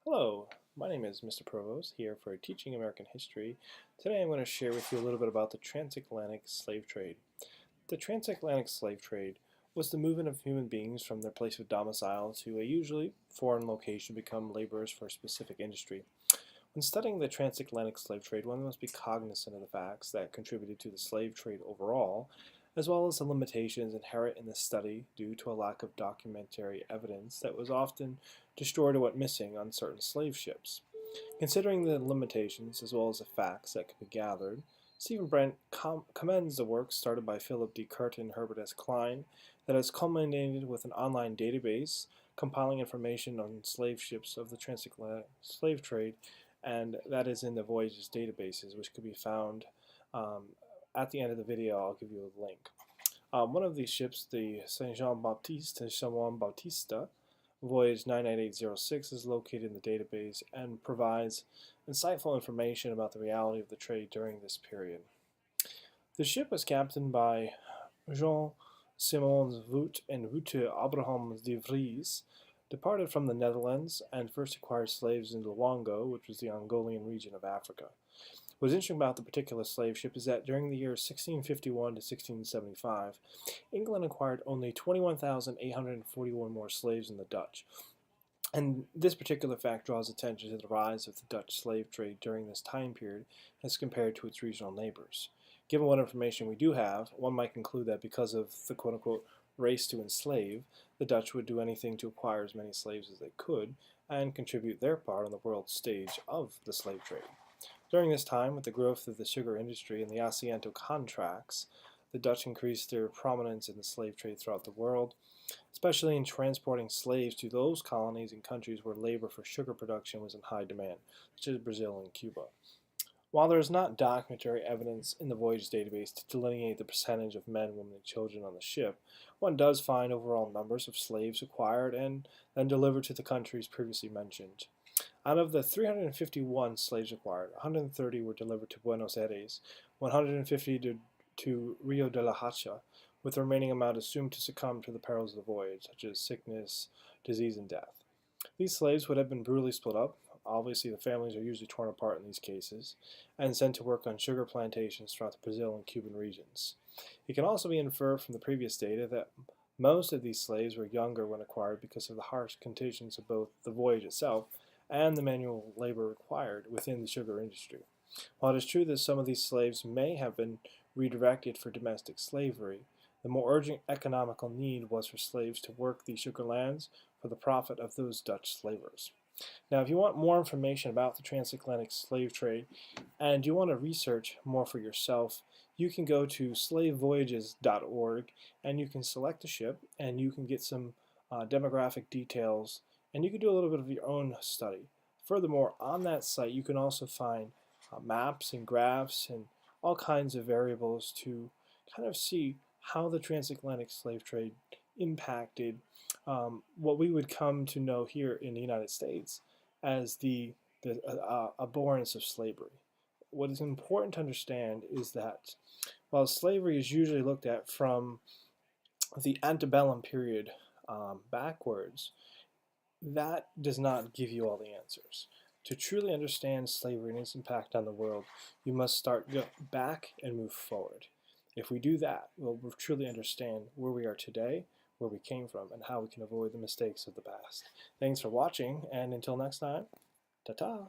Hello, my name is Mr. Provost here for Teaching American History. Today I'm going to share with you a little bit about the transatlantic slave trade. The transatlantic slave trade was the movement of human beings from their place of domicile to a usually foreign location to become laborers for a specific industry. When studying the transatlantic slave trade, one must be cognizant of the facts that contributed to the slave trade overall, as well as the limitations inherent in the study due to a lack of documentary evidence that was often destroyed or went missing on certain slave ships. Considering the limitations as well as the facts that could be gathered, Stephen Brent commends the work started by Philip D. Curtin and Herbert S. Klein that has culminated with an online database compiling information on slave ships of the transatlantic slave trade, and that is in the Voyages databases, which could be found at the end of the video. I'll give you a link. One of these ships, the Saint Jean Baptiste Juan Bautista, Voyage 99806, is located in the database and provides insightful information about the reality of the trade during this period. The ship was captained by Jean Simons Voet and Wouter Abraham de Vries, departed from the Netherlands and first acquired slaves in Luango, which was the Angolan region of Africa. What's interesting about the particular slave ship is that during the years 1651 to 1675, England acquired only 21,841 more slaves than the Dutch. And this particular fact draws attention to the rise of the Dutch slave trade during this time period as compared to its regional neighbors. Given what information we do have, one might conclude that because of the quote-unquote race to enslave, the Dutch would do anything to acquire as many slaves as they could and contribute their part on the world stage of the slave trade. During this time, with the growth of the sugar industry and the Asiento contracts, the Dutch increased their prominence in the slave trade throughout the world, especially in transporting slaves to those colonies and countries where labor for sugar production was in high demand, such as Brazil and Cuba. While there is not documentary evidence in the Voyages database to delineate the percentage of men, women, and children on the ship, one does find overall numbers of slaves acquired and then delivered to the countries previously mentioned. Out of the 351 slaves acquired, 130 were delivered to Buenos Aires, 150 to Rio de la Hacha, with the remaining amount assumed to succumb to the perils of the voyage, such as sickness, disease, and death. These slaves would have been brutally split up. Obviously, the families are usually torn apart in these cases, and sent to work on sugar plantations throughout the Brazil and Cuban regions. It can also be inferred from the previous data that most of these slaves were younger when acquired because of the harsh conditions of both the voyage itself and the manual labor required within the sugar industry. While it is true that some of these slaves may have been redirected for domestic slavery, the more urgent economical need was for slaves to work these sugar lands for the profit of those Dutch slavers. Now, if you want more information about the transatlantic slave trade and you want to research more for yourself, you can go to slavevoyages.org and you can select a ship and you can get some demographic details and you can do a little bit of your own study. Furthermore, on that site you can also find maps and graphs and all kinds of variables to kind of see how the transatlantic slave trade impacted what we would come to know here in the United States as the abhorrence of slavery. What is important to understand is that while slavery is usually looked at from the antebellum period backwards, that does not give you all the answers. To truly understand slavery and its impact on the world, you must start back and move forward. If we do that, we'll truly understand where we are today, where we came from, and how we can avoid the mistakes of the past. Thanks for watching, and until next time, ta-ta!